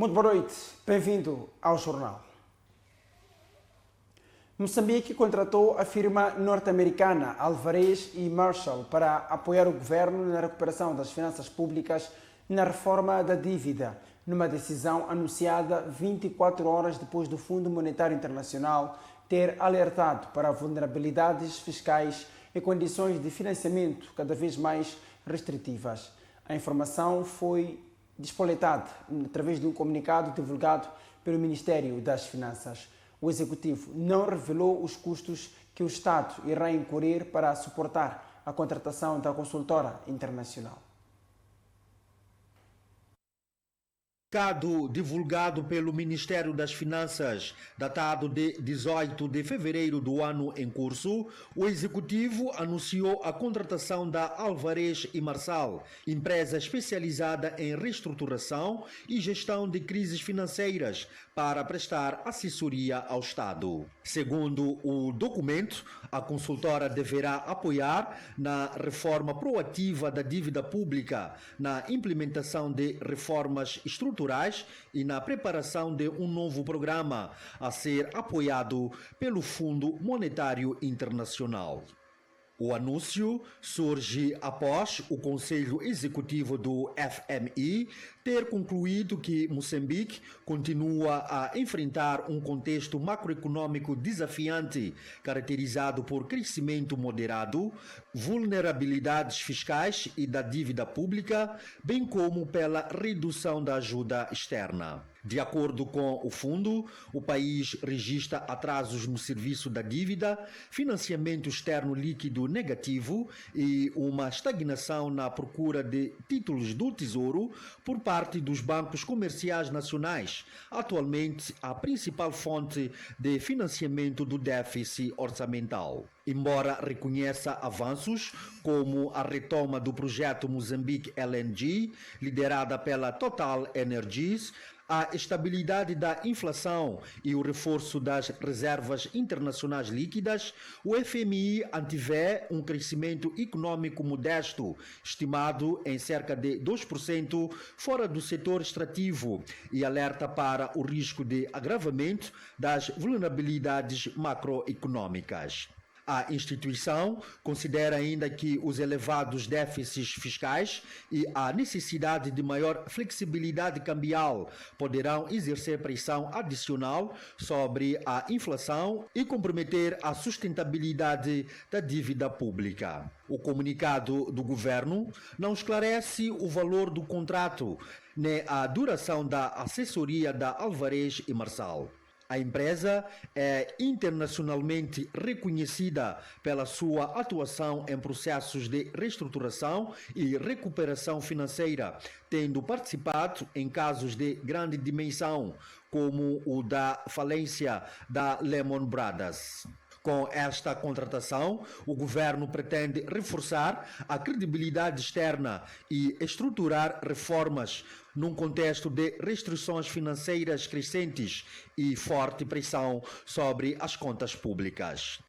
Muito boa noite, bem-vindo ao jornal. Moçambique contratou a firma norte-americana Alvarez e Marshall para apoiar o governo na recuperação das finanças públicas na reforma da dívida, numa decisão anunciada 24 horas depois do Fundo Monetário Internacional ter alertado para vulnerabilidades fiscais e condições de financiamento cada vez mais restritivas. A informação foi despoletada através de um comunicado divulgado pelo Ministério das Finanças. O Executivo não revelou os custos que o Estado irá incorrer para suportar a contratação da consultora internacional. Comunicado divulgado pelo Ministério das Finanças, datado de 18 de fevereiro do ano em curso, o Executivo anunciou a contratação da Alvarez e Marshall, empresa especializada em reestruturação e gestão de crises financeiras, para prestar assessoria ao Estado. Segundo o documento, a consultora deverá apoiar na reforma proativa da dívida pública, na implementação de reformas estruturais e na preparação de um novo programa a ser apoiado pelo Fundo Monetário Internacional. O anúncio surge após o Conselho Executivo do FMI ter concluído que Moçambique continua a enfrentar um contexto macroeconômico desafiante, caracterizado por crescimento moderado, vulnerabilidades fiscais e da dívida pública, bem como pela redução da ajuda externa. De acordo com o fundo, o país registra atrasos no serviço da dívida, financiamento externo líquido negativo e uma estagnação na procura de títulos do Tesouro por parte dos bancos comerciais nacionais, atualmente a principal fonte de financiamento do déficit orçamental. Embora reconheça avanços como a retoma do projeto Moçambique LNG, liderada pela Total Energies, a estabilidade da inflação e o reforço das reservas internacionais líquidas, o FMI antevê um crescimento econômico modesto, estimado em cerca de 2% fora do setor extrativo, e alerta para o risco de agravamento das vulnerabilidades macroeconômicas. A instituição considera ainda que os elevados déficits fiscais e a necessidade de maior flexibilidade cambial poderão exercer pressão adicional sobre a inflação e comprometer a sustentabilidade da dívida pública. O comunicado do governo não esclarece o valor do contrato nem a duração da assessoria da Alvarez e Marshall. A empresa é internacionalmente reconhecida pela sua atuação em processos de reestruturação e recuperação financeira, tendo participado em casos de grande dimensão, como o da falência da Lehman Brothers. Com esta contratação, o governo pretende reforçar a credibilidade externa e estruturar reformas num contexto de restrições financeiras crescentes e forte pressão sobre as contas públicas.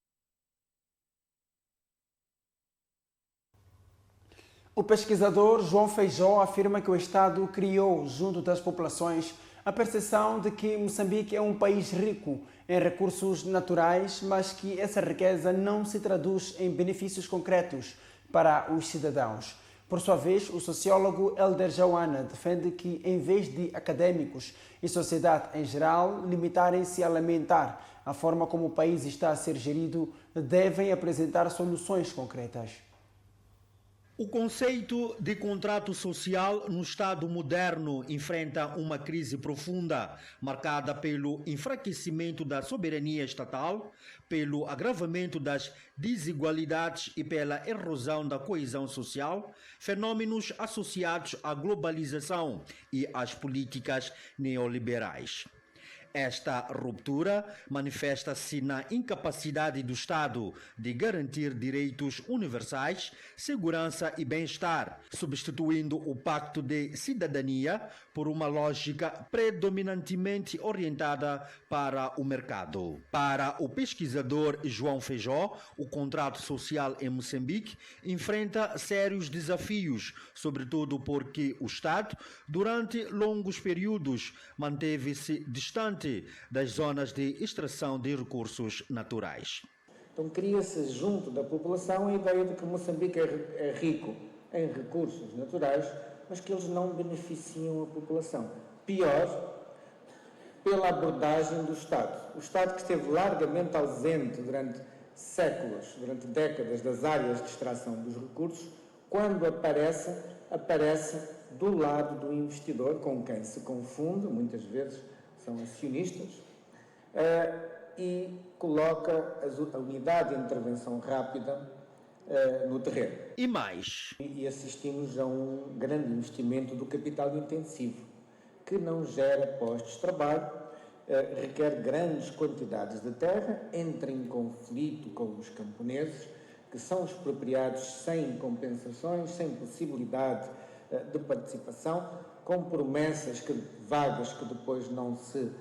O pesquisador João Feijó afirma que o Estado criou, junto das populações, a percepção de que Moçambique é um país rico em recursos naturais, mas que essa riqueza não se traduz em benefícios concretos para os cidadãos. Por sua vez, o sociólogo Helder Joana defende que, em vez de académicos e sociedade em geral limitarem-se a lamentar a forma como o país está a ser gerido, devem apresentar soluções concretas. O conceito de contrato social no Estado moderno enfrenta uma crise profunda, marcada pelo enfraquecimento da soberania estatal, pelo agravamento das desigualdades e pela erosão da coesão social, fenômenos associados à globalização e às políticas neoliberais. Esta ruptura manifesta-se na incapacidade do Estado de garantir direitos universais, segurança e bem-estar, substituindo o Pacto de Cidadania por uma lógica predominantemente orientada para o mercado. Para o pesquisador João Feijó, o contrato social em Moçambique enfrenta sérios desafios, sobretudo porque o Estado, durante longos períodos, manteve-se distante das zonas de extração de recursos naturais. Então cria-se junto da população a ideia de que Moçambique é rico em recursos naturais, mas que eles não beneficiam a população. Pior, pela abordagem do Estado. O Estado que esteve largamente ausente durante séculos, durante décadas, das áreas de extração dos recursos, quando aparece do lado do investidor, com quem se confunde, muitas vezes são acionistas, e coloca a unidade de intervenção rápida no terreno. E mais? E assistimos a um grande investimento do capital intensivo, que não gera postos de trabalho, requer grandes quantidades de terra, entra em conflito com os camponeses, que são expropriados sem compensações, sem possibilidade de participação, com promessas vagas que depois não se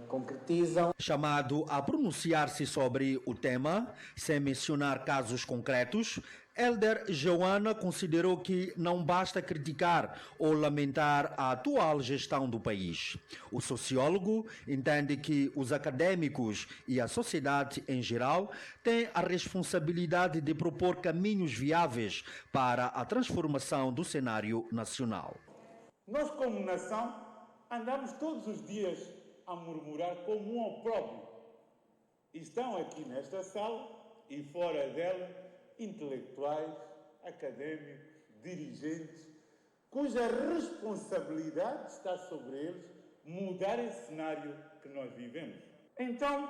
concretizam. Chamado a pronunciar-se sobre o tema, sem mencionar casos concretos, Elder Joana considerou que não basta criticar ou lamentar a atual gestão do país. O sociólogo entende que os acadêmicos e a sociedade em geral têm a responsabilidade de propor caminhos viáveis para a transformação do cenário nacional. Nós, como nação, andamos todos os dias a murmurar como um opróbrio. Estão aqui nesta sala e fora dela intelectuais, académicos, dirigentes, cuja responsabilidade está sobre eles mudar esse cenário que nós vivemos. Então,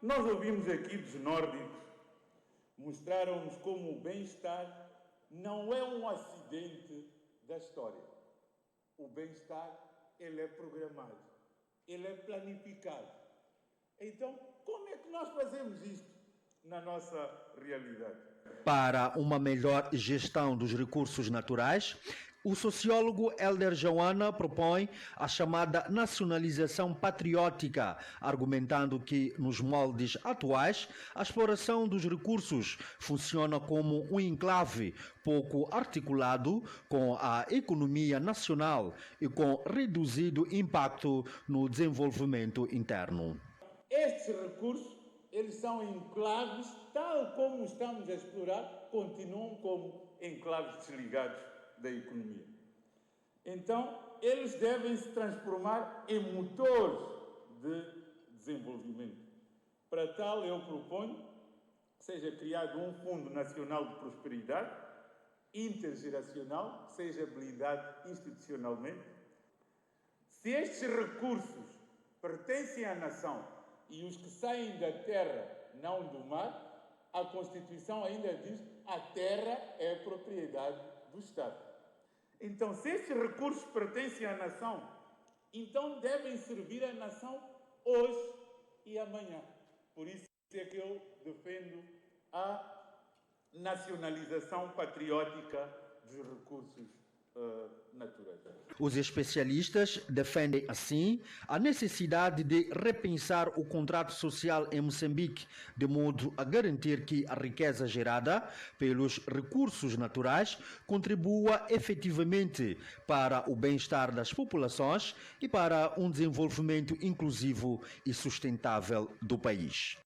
nós ouvimos aqui dos nórdicos, mostraram-nos como o bem-estar não é um acidente da história. O bem-estar, ele é programado, ele é planificado. Então, como é que nós fazemos isto na nossa realidade? Para uma melhor gestão dos recursos naturais, o sociólogo Elder Joana propõe a chamada nacionalização patriótica, argumentando que, nos moldes atuais, a exploração dos recursos funciona como um enclave pouco articulado com a economia nacional e com reduzido impacto no desenvolvimento interno. Estes recursos, eles são enclaves, tal como estamos a explorar, continuam como enclaves desligados da economia. Então, eles devem se transformar em motores de desenvolvimento. Para tal, eu proponho que seja criado um Fundo Nacional de Prosperidade, intergeracional, que seja blindado institucionalmente. Se estes recursos pertencem à nação e os que saem da terra, não do mar, a Constituição ainda diz que a terra é propriedade do Estado. Então, se estes recursos pertencem à nação, então devem servir à nação hoje e amanhã. Por isso é que eu defendo a nacionalização patriótica dos recursos naturais. Os especialistas defendem, assim, a necessidade de repensar o contrato social em Moçambique, de modo a garantir que a riqueza gerada pelos recursos naturais contribua efetivamente para o bem-estar das populações e para um desenvolvimento inclusivo e sustentável do país.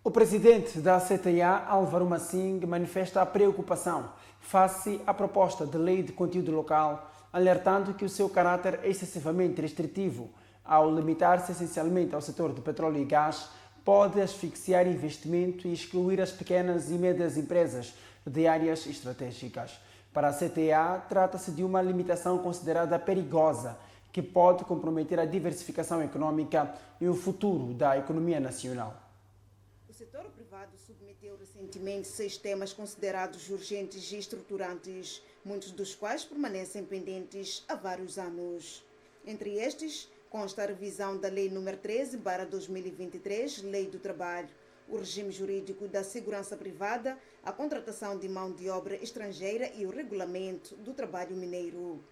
O presidente da CTA, Álvaro Massing, manifesta a preocupação face à proposta de lei de conteúdo local, alertando que o seu caráter excessivamente restritivo, ao limitar-se essencialmente ao setor de petróleo e gás, pode asfixiar investimento e excluir as pequenas e médias empresas de áreas estratégicas. Para a CTA, trata-se de uma limitação considerada perigosa, que pode comprometer a diversificação econômica e o futuro da economia nacional. O setor privado submeteu recentemente 6 temas considerados urgentes e estruturantes, muitos dos quais permanecem pendentes há vários anos. Entre estes, consta a revisão da Lei nº 13/2023, Lei do Trabalho, o regime jurídico da segurança privada, a contratação de mão de obra estrangeira e o regulamento do trabalho mineiro.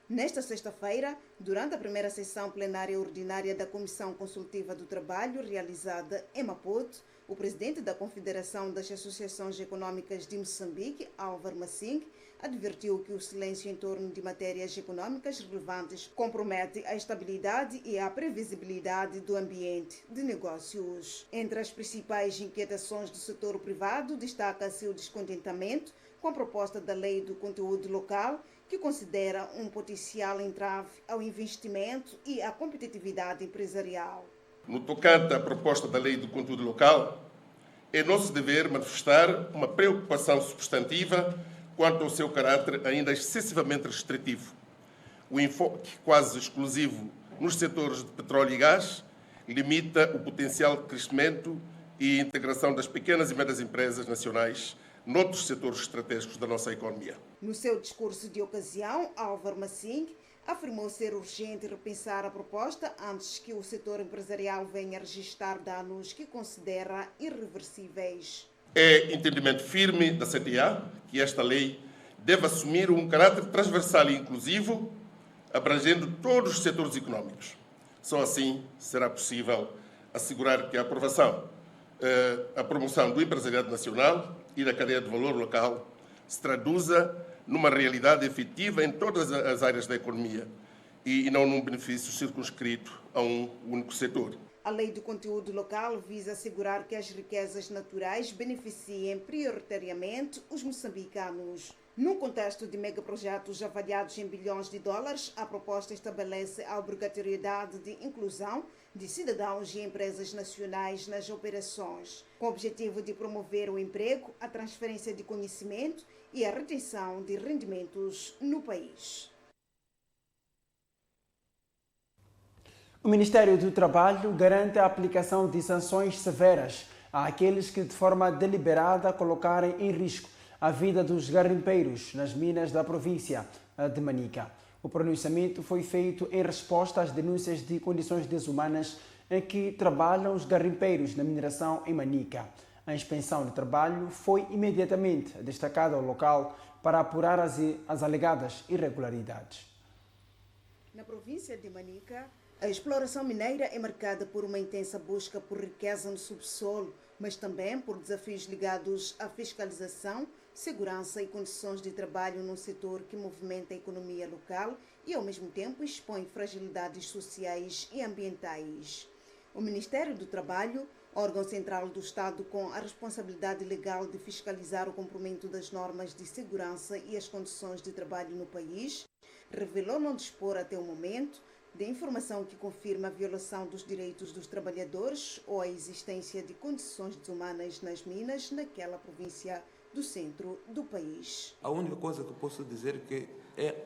Nesta sexta-feira, durante a primeira sessão plenária ordinária da Comissão Consultiva do Trabalho, realizada em Maputo, o presidente da Confederação das Associações Econômicas de Moçambique, Álvaro Massing, advertiu que o silêncio em torno de matérias econômicas relevantes compromete a estabilidade e a previsibilidade do ambiente de negócios. Entre as principais inquietações do setor privado, destaca-se o descontentamento com a proposta da Lei do Conteúdo Local, que considera um potencial entrave ao investimento e à competitividade empresarial. No tocante à proposta da Lei do Conteúdo Local, é nosso dever manifestar uma preocupação substantiva quanto ao seu caráter ainda excessivamente restritivo. O enfoque quase exclusivo nos setores de petróleo e gás limita o potencial de crescimento e integração das pequenas e médias empresas nacionais noutros setores estratégicos da nossa economia. No seu discurso de ocasião, Álvaro Massing afirmou ser urgente repensar a proposta antes que o setor empresarial venha a registrar danos que considera irreversíveis. É entendimento firme da CTA que esta lei deve assumir um caráter transversal e inclusivo, abrangendo todos os setores econômicos. Só assim será possível assegurar que a aprovação, a promoção do empresariado nacional e da cadeia de valor local se traduza numa realidade efetiva em todas as áreas da economia e não num benefício circunscrito a um único setor. A Lei do Conteúdo Local visa assegurar que as riquezas naturais beneficiem prioritariamente os moçambicanos. Num contexto de megaprojetos avaliados em bilhões de dólares, a proposta estabelece a obrigatoriedade de inclusão de cidadãos e empresas nacionais nas operações, com o objetivo de promover o emprego, a transferência de conhecimento e a retenção de rendimentos no país. O Ministério do Trabalho garante a aplicação de sanções severas àqueles que, de forma deliberada, colocarem em risco a vida dos garimpeiros nas minas da província de Manica. O pronunciamento foi feito em resposta às denúncias de condições desumanas em que trabalham os garimpeiros na mineração em Manica. A inspeção de trabalho foi imediatamente destacada ao local para apurar as alegadas irregularidades. Na província de Manica, a exploração mineira é marcada por uma intensa busca por riqueza no subsolo, mas também por desafios ligados à fiscalização, segurança e condições de trabalho num setor que movimenta a economia local e, ao mesmo tempo, expõe fragilidades sociais e ambientais. O Ministério do Trabalho, órgão central do Estado com a responsabilidade legal de fiscalizar o cumprimento das normas de segurança e as condições de trabalho no país, revelou não dispor até o momento de informação que confirma a violação dos direitos dos trabalhadores ou a existência de condições desumanas nas minas naquela província do centro do país. A única coisa que posso dizer é que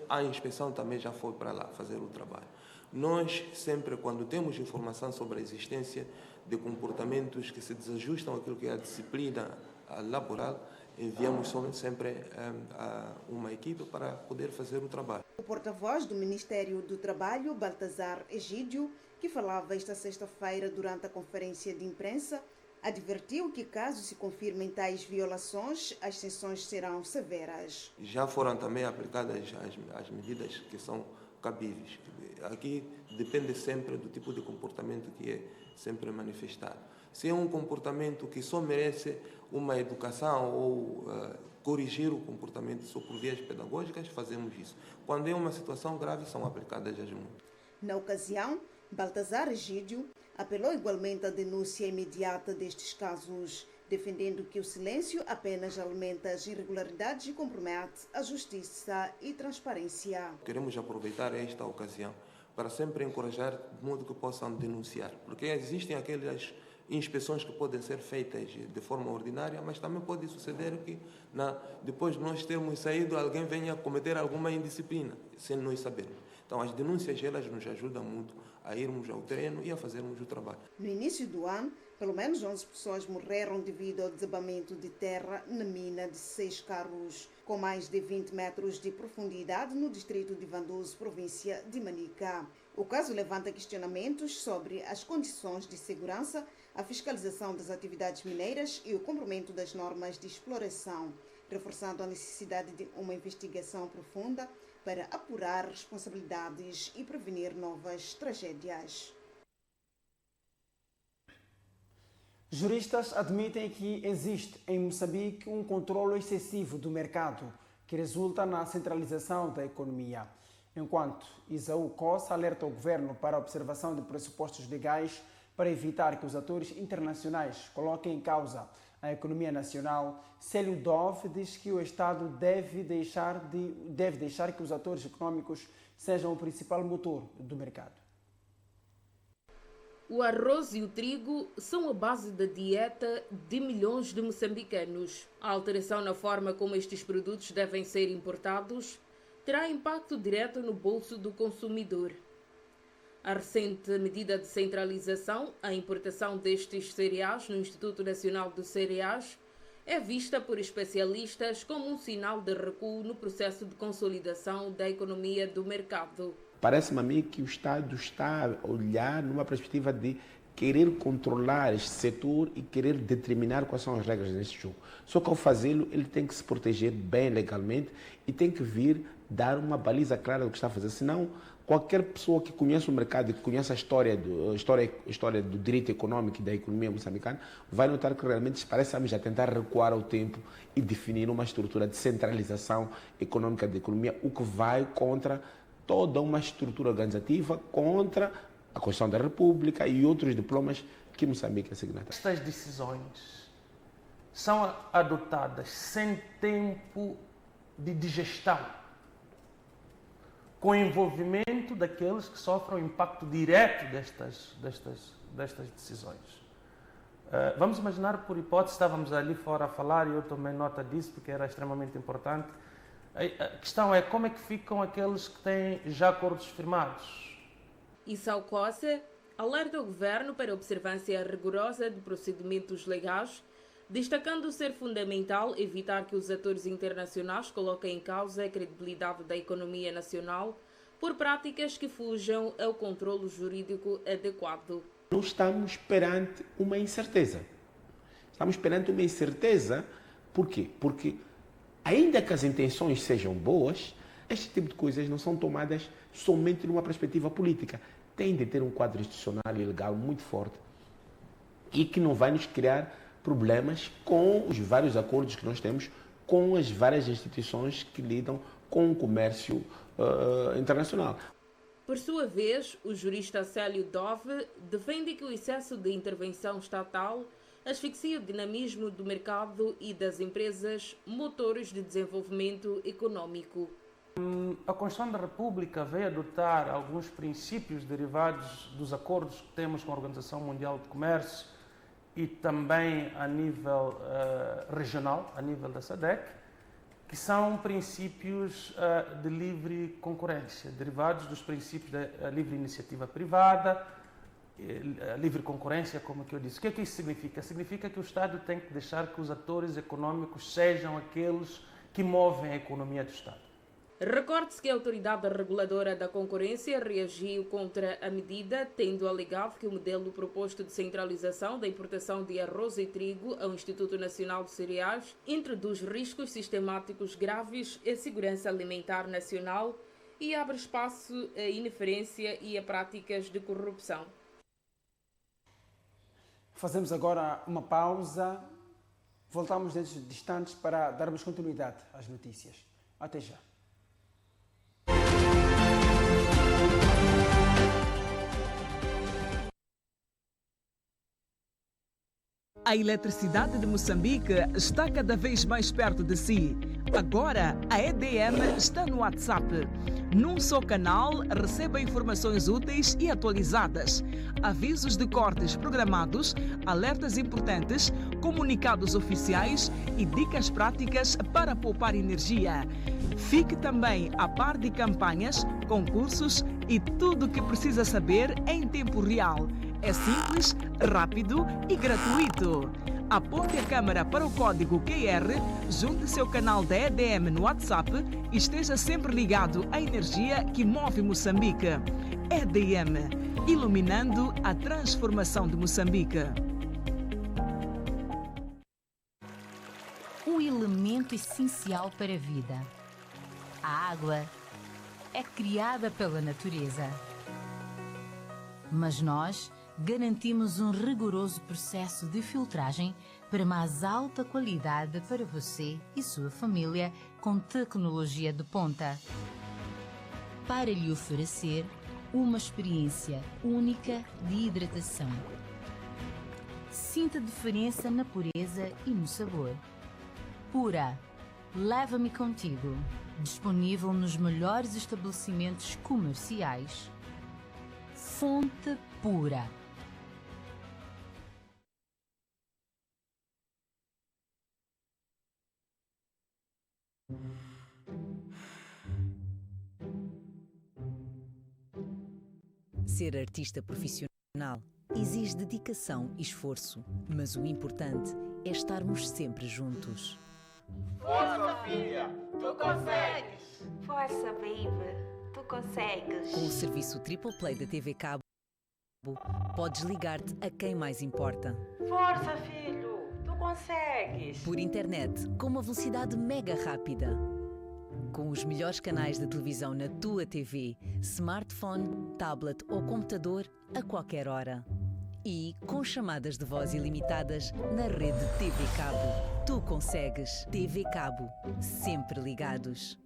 a inspeção também já foi para lá fazer o trabalho. Nós sempre, quando temos informação sobre a existência de comportamentos que se desajustam àquilo que é a disciplina laboral, enviamos sempre uma equipe para poder fazer o trabalho. O porta-voz do Ministério do Trabalho, Baltazar Egídio, que falava esta sexta-feira durante a conferência de imprensa, advertiu que, caso se confirmem tais violações, as sanções serão severas. Já foram também aplicadas as medidas que são cabíveis. Aqui depende sempre do tipo de comportamento que é sempre manifestado. Se é um comportamento que só merece uma educação ou corrigir o comportamento só por vias pedagógicas, fazemos isso. Quando é uma situação grave, são aplicadas as multas. Na ocasião, Baltazar Egídio apelou igualmente à denúncia imediata destes casos, defendendo que o silêncio apenas alimenta as irregularidades e compromete a justiça e transparência. Queremos aproveitar esta ocasião para sempre encorajar de modo que possam denunciar, porque existem aquelas inspeções que podem ser feitas de forma ordinária, mas também pode suceder que depois de nós termos saído, alguém venha cometer alguma indisciplina, sem nós sabermos. Então, as denúncias, elas nos ajudam muito a irmos ao terreno e a fazermos o trabalho. No início do ano, pelo menos 11 pessoas morreram devido ao desabamento de terra na mina de 6 carros, com mais de 20 metros de profundidade no distrito de Vandoso, província de Manica. O caso levanta questionamentos sobre as condições de segurança, a fiscalização das atividades mineiras e o cumprimento das normas de exploração, reforçando a necessidade de uma investigação profunda para apurar responsabilidades e prevenir novas tragédias. Juristas admitem que existe em Moçambique um controle excessivo do mercado, que resulta na centralização da economia. Enquanto Isaú Costa alerta o governo para a observação de pressupostos legais para evitar que os atores internacionais coloquem em causa a economia nacional, Célio Dove diz que o Estado deve deixar que os atores econômicos sejam o principal motor do mercado. O arroz e o trigo são a base da dieta de milhões de moçambicanos. A alteração na forma como estes produtos devem ser importados terá impacto direto no bolso do consumidor. A recente medida de centralização, a importação destes cereais no Instituto Nacional de Cereais, é vista por especialistas como um sinal de recuo no processo de consolidação da economia do mercado. Parece-me a mim que o Estado está a olhar numa perspectiva de querer controlar este setor e querer determinar quais são as regras deste jogo. Só que ao fazê-lo, ele tem que se proteger bem legalmente e tem que vir dar uma baliza clara do que está a fazer. Senão, qualquer pessoa que conhece o mercado e que conhece a história do direito econômico e da economia moçambicana vai notar que realmente parece a tentar recuar ao tempo e definir uma estrutura de centralização econômica da economia, o que vai contra toda uma estrutura organizativa, contra a Constituição da República e outros diplomas que Moçambique é signatário. Estas decisões são adotadas sem tempo de digestão, com envolvimento daqueles que sofrem o impacto direto destas decisões. Vamos imaginar, por hipótese, estávamos ali fora a falar e eu tomei nota disso porque era extremamente importante. A questão é como é que ficam aqueles que têm já acordos firmados. Isaú Costa alerta o governo para a observância rigorosa de procedimentos legais, destacando ser fundamental evitar que os atores internacionais coloquem em causa a credibilidade da economia nacional por práticas que fujam ao controle jurídico adequado. Não estamos perante uma incerteza. Estamos perante uma incerteza, por quê? Porque ainda que as intenções sejam boas, este tipo de coisas não são tomadas somente numa perspectiva política. Tem de ter um quadro institucional e legal muito forte e que não vai nos criar problemas com os vários acordos que nós temos com as várias instituições que lidam com o comércio internacional. Por sua vez, o jurista Célio Dove defende que o excesso de intervenção estatal asfixia o dinamismo do mercado e das empresas motores de desenvolvimento econômico. A Constituição da República veio adotar alguns princípios derivados dos acordos que temos com a Organização Mundial de Comércio e também a nível regional, a nível da SADC, que são princípios de livre concorrência, derivados dos princípios da livre iniciativa privada, a livre concorrência, como que eu disse. O que é que isso significa? Significa que o Estado tem que deixar que os atores econômicos sejam aqueles que movem a economia do Estado. Recorde-se que a Autoridade Reguladora da Concorrência reagiu contra a medida, tendo alegado que o modelo proposto de centralização da importação de arroz e trigo ao Instituto Nacional de Cereais introduz riscos sistemáticos graves à segurança alimentar nacional e abre espaço à ineferência e a práticas de corrupção. Fazemos agora uma pausa. Voltamos dentro de instantes para darmos continuidade às notícias. Até já. A eletricidade de Moçambique está cada vez mais perto de si. Agora, a EDM está no WhatsApp. Num só canal, receba informações úteis e atualizadas, avisos de cortes programados, alertas importantes, comunicados oficiais e dicas práticas para poupar energia. Fique também a par de campanhas, concursos e tudo o que precisa saber em tempo real. É simples, rápido e gratuito. Aponte a câmera para o código QR, junte seu canal da EDM no WhatsApp e esteja sempre ligado à energia que move Moçambique. EDM, iluminando a transformação de Moçambique. Um elemento essencial para a vida. A água é criada pela natureza. Mas nós garantimos um rigoroso processo de filtragem para mais alta qualidade para você e sua família com tecnologia de ponta. Para lhe oferecer uma experiência única de hidratação. Sinta a diferença na pureza e no sabor. Pura, leva-me contigo. Disponível nos melhores estabelecimentos comerciais. Fonte Pura. Ser artista profissional exige dedicação e esforço, mas o importante é estarmos sempre juntos. Força, filha! Tu consegues! Força, baby! Tu consegues! Com o serviço Triple Play da TV Cabo, podes ligar-te a quem mais importa. Força, filho! Tu consegues! Por internet, com uma velocidade mega rápida. Com os melhores canais de televisão na tua TV, smartphone, tablet ou computador a qualquer hora. E com chamadas de voz ilimitadas na rede TV Cabo. Tu consegues. TV Cabo. Sempre ligados.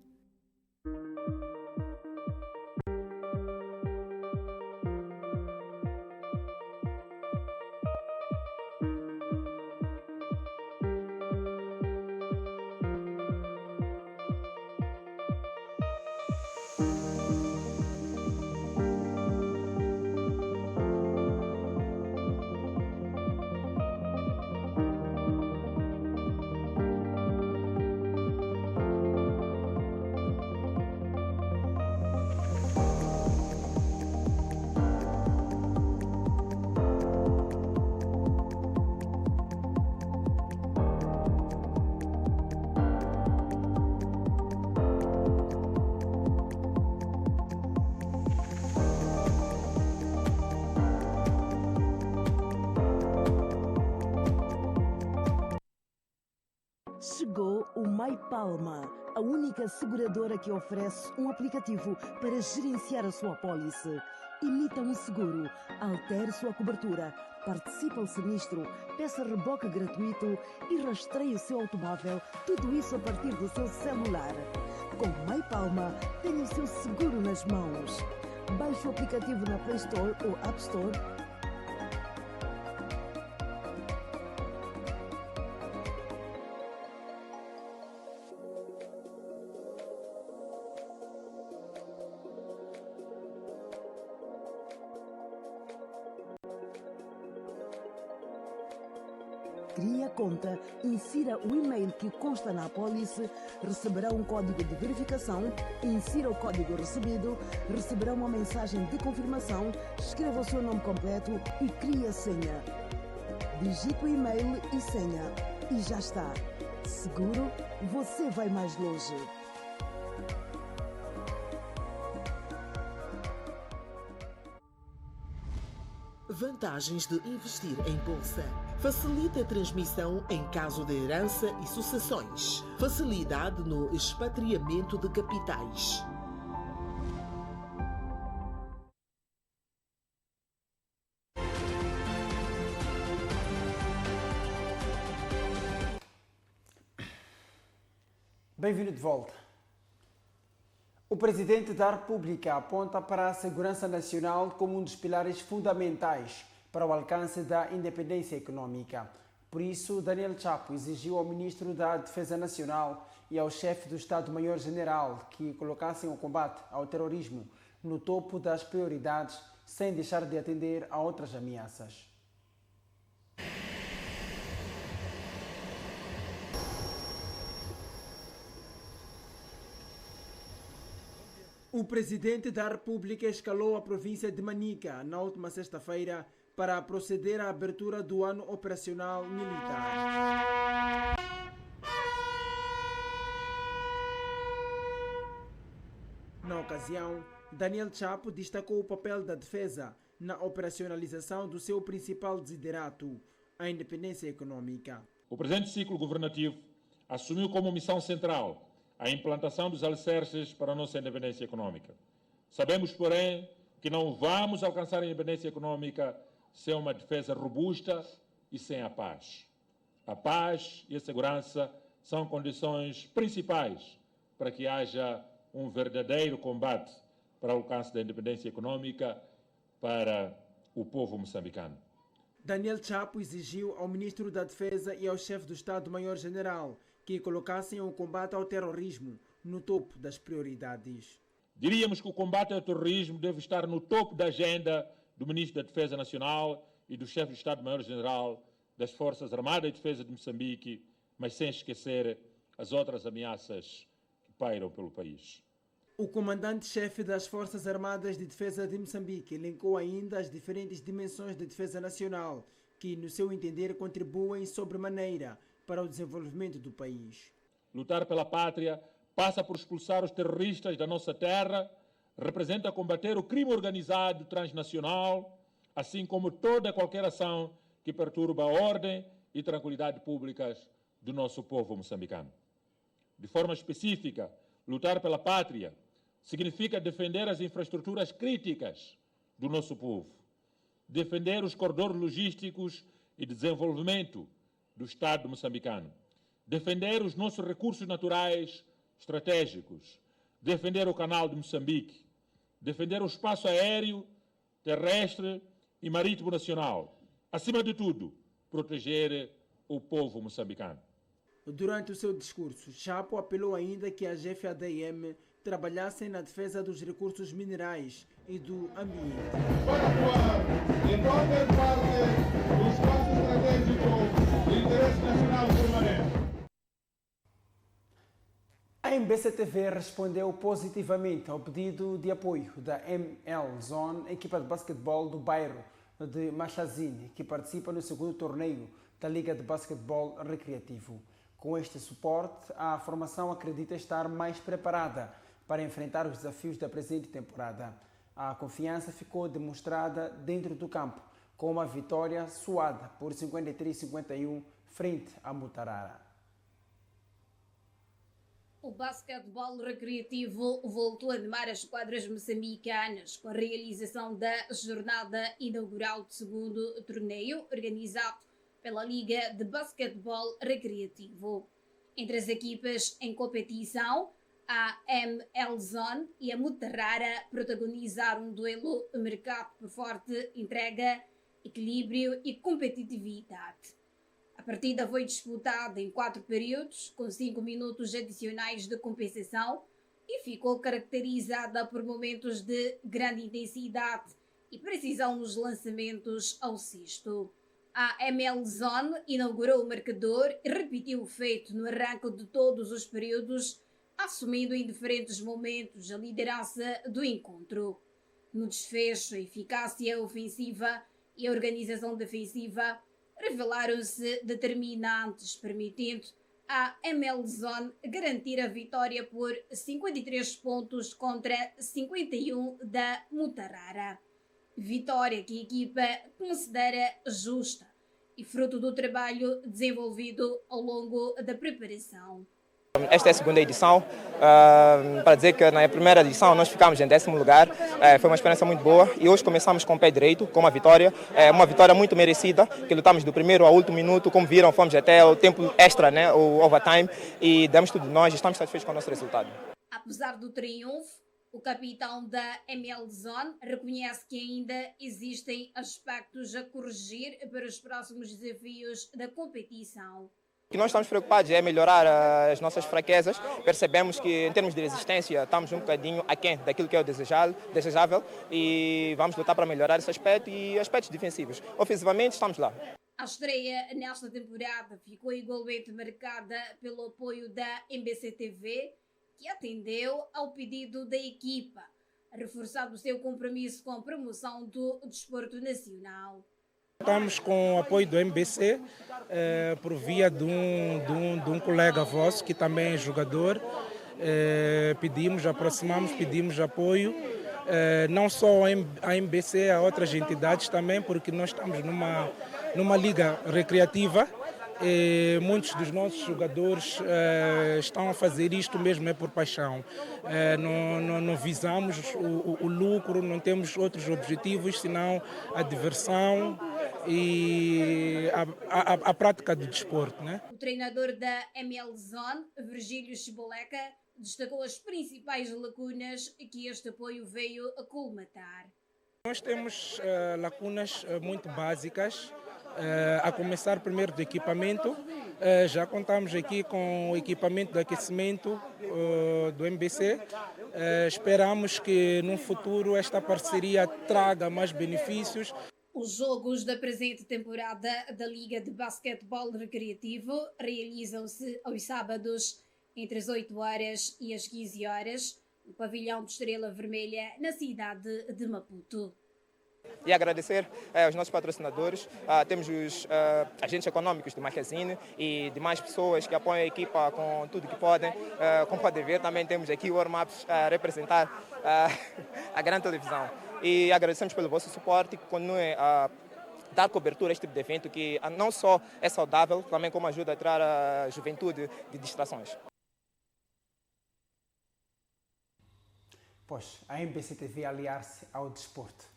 Chegou o MyPalma, a única seguradora que oferece um aplicativo para gerenciar a sua apólice. Imita um seguro, altere sua cobertura, participe ao sinistro, peça reboque gratuito e rastreie o seu automóvel, tudo isso a partir do seu celular. Com MyPalma, tenha o seu seguro nas mãos. Baixe o aplicativo na Play Store ou App Store. Crie a conta, insira o e-mail que consta na apólice, receberá um código de verificação, insira o código recebido, receberá uma mensagem de confirmação, escreva o seu nome completo e crie a senha. Digite o e-mail e senha e já está. Seguro, você vai mais longe. Vantagens de investir em bolsa. Facilita a transmissão em caso de herança e sucessões. Facilidade no expatriamento de capitais. Bem-vindo de volta. O Presidente da República aponta para a segurança nacional como um dos pilares fundamentais para o alcance da independência econômica. Por isso, Daniel Chapo exigiu ao Ministro da Defesa Nacional e ao chefe do Estado-Maior-General que colocassem o combate ao terrorismo no topo das prioridades, sem deixar de atender a outras ameaças. O Presidente da República escalou a província de Manica na última sexta-feira para proceder à abertura do ano operacional militar. Na ocasião, Daniel Chapo destacou o papel da defesa na operacionalização do seu principal desiderato, a independência econômica. O presente ciclo governativo assumiu como missão central a implantação dos alicerces para a nossa independência econômica. Sabemos, porém, que não vamos alcançar a independência econômica sem uma defesa robusta e sem a paz. A paz e a segurança são condições principais para que haja um verdadeiro combate para o alcance da independência econômica para o povo moçambicano. Daniel Chapo exigiu ao ministro da Defesa e ao chefe do Estado-Maior-General que colocassem o combate ao terrorismo no topo das prioridades. Diríamos que o combate ao terrorismo deve estar no topo da agenda do Ministro da Defesa Nacional e do chefe do Estado-Maior-General das Forças Armadas e de Defesa de Moçambique, mas sem esquecer as outras ameaças que pairam pelo país. O comandante-chefe das Forças Armadas de Defesa de Moçambique elencou ainda as diferentes dimensões da defesa nacional que, no seu entender, contribuem sobremaneira para o desenvolvimento do país. Lutar pela pátria passa por expulsar os terroristas da nossa terra, representa combater o crime organizado transnacional, assim como toda qualquer ação que perturba a ordem e tranquilidade públicas do nosso povo moçambicano. De forma específica, lutar pela pátria significa defender as infraestruturas críticas do nosso povo, defender os corredores logísticos e de desenvolvimento do Estado moçambicano, defender os nossos recursos naturais estratégicos, defender o canal de Moçambique, defender o espaço aéreo, terrestre e marítimo nacional. Acima de tudo, proteger o povo moçambicano. Durante o seu discurso, Chapo apelou ainda que as FADM trabalhassem na defesa dos recursos minerais e do ambiente. Para atuar em qualquer parte do espaço estratégico de interesse nacional permanente. A MBC-TV respondeu positivamente ao pedido de apoio da ML Zone, equipa de basquetebol do bairro de Machazine, que participa no segundo torneio da Liga de Basquetebol Recreativo. Com este suporte, a formação acredita estar mais preparada para enfrentar os desafios da presente temporada. A confiança ficou demonstrada dentro do campo, com uma vitória suada por 53-51 frente a Mutarara. O basquetebol recreativo voltou a animar as quadras moçambicanas com a realização da jornada inaugural do segundo torneio organizado pela Liga de Basquetebol Recreativo. Entre as equipas em competição, a ML Zone e a Mutarara protagonizaram um duelo marcado por forte entrega, equilíbrio e competitividade. A partida foi disputada em 4 períodos, com 5 minutos adicionais de compensação e ficou caracterizada por momentos de grande intensidade e precisão nos lançamentos ao cesto. A ML Zone inaugurou o marcador e repetiu o feito no arranque de todos os períodos, assumindo em diferentes momentos a liderança do encontro. No desfecho, a eficácia ofensiva e a organização defensiva revelaram-se determinantes, permitindo à ML Zone garantir a vitória por 53 pontos contra 51 da Mutarara. Vitória que a equipa considera justa e fruto do trabalho desenvolvido ao longo da preparação. Esta é a segunda edição, para dizer que na primeira edição nós ficamos em 10º lugar, foi uma experiência muito boa e hoje começamos com o pé direito, com uma vitória muito merecida, que lutamos do primeiro ao último minuto, como viram, fomos até o tempo extra, né, o overtime, e demos tudo de nós e estamos satisfeitos com o nosso resultado. Apesar do triunfo, o capitão da ML Zone reconhece que ainda existem aspectos a corrigir para os próximos desafios da competição. O que nós estamos preocupados é melhorar as nossas fraquezas. Percebemos que, em termos de resistência, estamos um bocadinho aquém daquilo que é o desejável e vamos lutar para melhorar esse aspecto e aspectos defensivos. Ofensivamente, estamos lá. A estreia nesta temporada ficou igualmente marcada pelo apoio da MBC-TV, que atendeu ao pedido da equipa, reforçando o seu compromisso com a promoção do desporto nacional. Estamos com o apoio do MBC, por via de um colega vosso, que também é jogador. Aproximamos, pedimos apoio, não só a MBC, a outras entidades também, porque nós estamos numa liga recreativa. Muitos dos nossos jogadores estão a fazer isto mesmo por paixão. Não visamos o lucro, não temos outros objetivos senão a diversão e a prática do desporto, né? O treinador da ML Zone, Virgílio Chiboleca, destacou as principais lacunas que este apoio veio a colmatar. Nós temos lacunas muito básicas. A começar primeiro do equipamento, já contamos aqui com o equipamento de aquecimento do MBC. Esperamos que no futuro esta parceria traga mais benefícios. Os jogos da presente temporada da Liga de Basquetebol Recreativo realizam-se aos sábados entre as 8 horas e as 15 horas no pavilhão de Estrela Vermelha, na cidade de Maputo. E agradecer aos nossos patrocinadores, temos os agentes econômicos do Magazine e demais pessoas que apoiam a equipa com tudo que podem. Como podem ver, também temos aqui o Warm-Ups a representar a grande televisão. E agradecemos pelo vosso suporte, que continue a dar cobertura a este tipo de evento, que não só é saudável, também como ajuda a tirar a juventude de distrações. Pois, a MBC TV aliar-se ao desporto.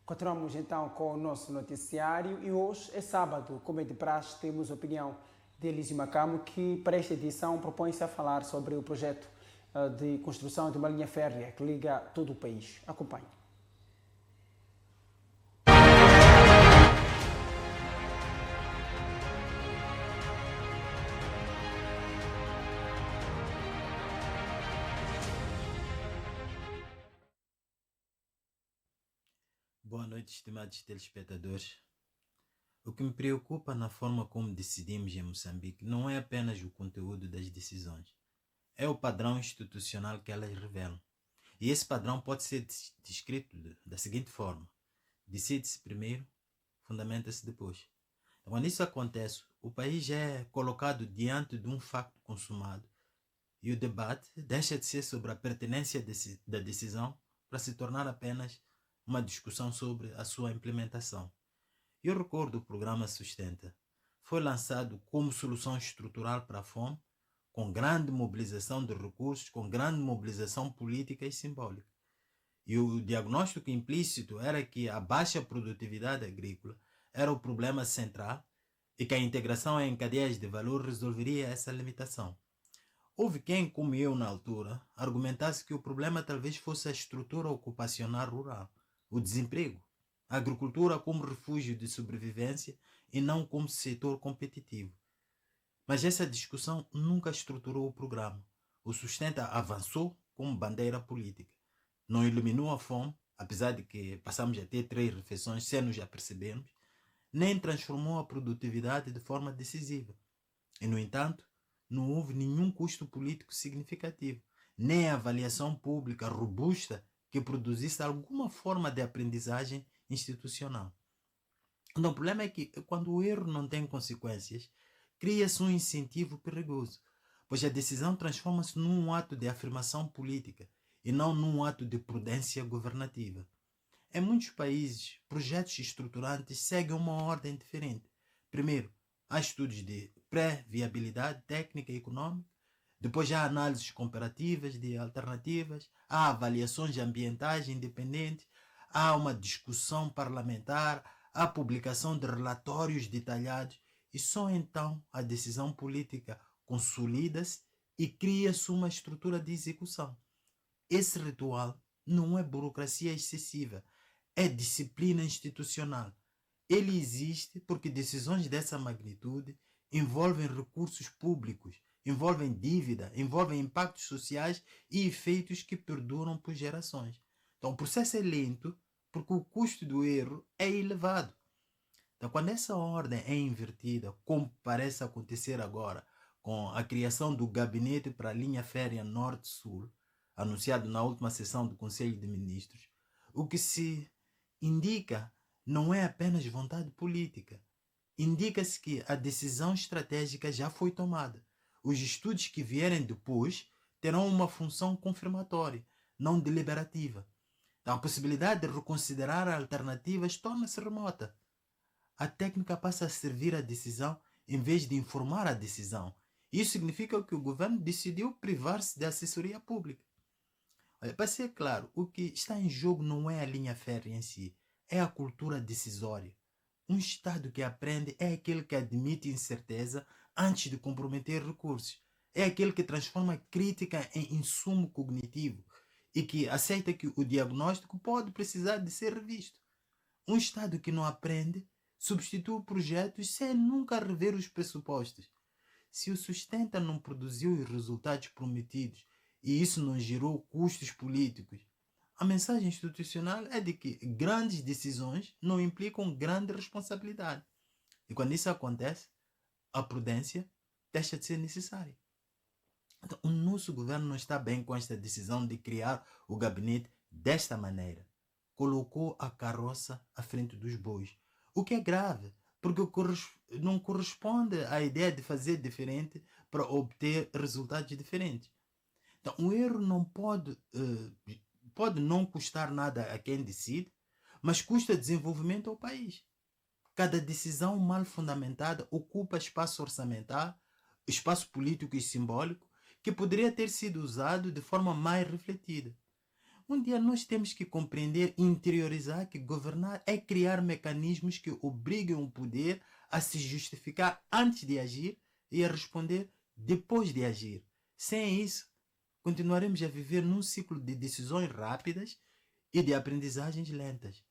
Continuamos então com o nosso noticiário e hoje é sábado. Como é de praxe, temos a opinião de Elísio Macamo, que para esta edição propõe-se a falar sobre o projeto de construção de uma linha férrea que liga todo o país. Acompanhe. Boa noite, estimados telespectadores. O que me preocupa na forma como decidimos em Moçambique não é apenas o conteúdo das decisões, é o padrão institucional que elas revelam. E esse padrão pode ser descrito da seguinte forma: decide-se primeiro, fundamenta-se depois. Quando isso acontece, o país é colocado diante de um facto consumado e o debate deixa de ser sobre a pertinência da decisão para se tornar apenas uma discussão sobre a sua implementação. Eu recordo o programa Sustenta. Foi lançado como solução estrutural para a fome, com grande mobilização de recursos, com grande mobilização política e simbólica. E o diagnóstico implícito era que a baixa produtividade agrícola era o problema central e que a integração em cadeias de valor resolveria essa limitação. Houve quem, como eu na altura, argumentasse que o problema talvez fosse a estrutura ocupacional rural, o desemprego, a agricultura como refúgio de sobrevivência e não como setor competitivo. Mas essa discussão nunca estruturou o programa. O Sustenta avançou como bandeira política. Não eliminou a fome, apesar de que passamos a ter 3 refeições sem nos apercebermos, nem transformou a produtividade de forma decisiva. E, no entanto, não houve nenhum custo político significativo, nem avaliação pública robusta que produzisse alguma forma de aprendizagem institucional. Então, o problema é que, quando o erro não tem consequências, cria-se um incentivo perigoso, pois a decisão transforma-se num ato de afirmação política e não num ato de prudência governativa. Em muitos países, projetos estruturantes seguem uma ordem diferente. Primeiro, há estudos de pré-viabilidade técnica e econômica. Depois há análises comparativas de alternativas, há avaliações ambientais independentes, há uma discussão parlamentar, há publicação de relatórios detalhados e só então a decisão política consolida-se e cria-se uma estrutura de execução. Esse ritual não é burocracia excessiva, é disciplina institucional. Ele existe porque decisões dessa magnitude envolvem recursos públicos, envolvem dívida, envolvem impactos sociais e efeitos que perduram por gerações. Então, o processo é lento porque o custo do erro é elevado. Então, quando essa ordem é invertida, como parece acontecer agora, com a criação do gabinete para a linha férrea Norte-Sul, anunciado na última sessão do Conselho de Ministros, o que se indica não é apenas vontade política. Indica-se que a decisão estratégica já foi tomada. Os estudos que vierem depois terão uma função confirmatória, não deliberativa. Então, a possibilidade de reconsiderar alternativas torna-se remota. A técnica passa a servir à decisão em vez de informar a decisão. Isso significa que o governo decidiu privar-se de assessoria pública. Olha, para ser claro, o que está em jogo não é a linha férrea em si, é a cultura decisória. Um Estado que aprende é aquele que admite incerteza antes de comprometer recursos. É aquele que transforma a crítica em insumo cognitivo e que aceita que o diagnóstico pode precisar de ser revisto. Um Estado que não aprende substitui projetos sem nunca rever os pressupostos. Se o sustenta não produziu os resultados prometidos e isso não gerou custos políticos, a mensagem institucional é de que grandes decisões não implicam grande responsabilidade. E quando isso acontece, a prudência deixa de ser necessária. Então, o nosso governo não está bem com esta decisão de criar o gabinete desta maneira. Colocou a carroça à frente dos bois. O que é grave, porque não corresponde à ideia de fazer diferente para obter resultados diferentes. Então, o erro não pode não custar nada a quem decide, mas custa desenvolvimento ao país. Cada decisão mal fundamentada ocupa espaço orçamental, espaço político e simbólico, que poderia ter sido usado de forma mais refletida. Um dia nós temos que compreender e interiorizar que governar é criar mecanismos que obriguem o poder a se justificar antes de agir e a responder depois de agir. Sem isso, continuaremos a viver num ciclo de decisões rápidas e de aprendizagens lentas.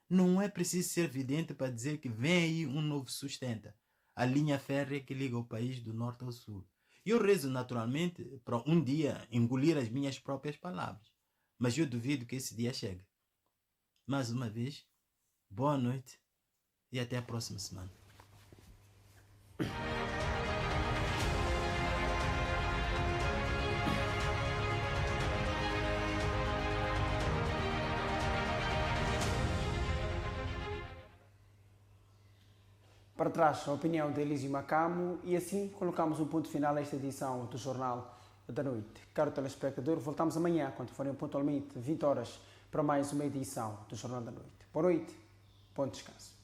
Não é preciso ser vidente para dizer que vem aí um novo sustenta, a linha férrea que liga o país do norte ao sul. E eu rezo naturalmente para um dia engolir as minhas próprias palavras, mas eu duvido que esse dia chegue. Mais uma vez, boa noite e até a próxima semana. Para trás, a opinião de Elísio Macamo, e assim colocamos um ponto final a esta edição do Jornal da Noite. Caro telespectador, voltamos amanhã, quando forem pontualmente 20 horas, para mais uma edição do Jornal da Noite. Boa noite, bom descanso.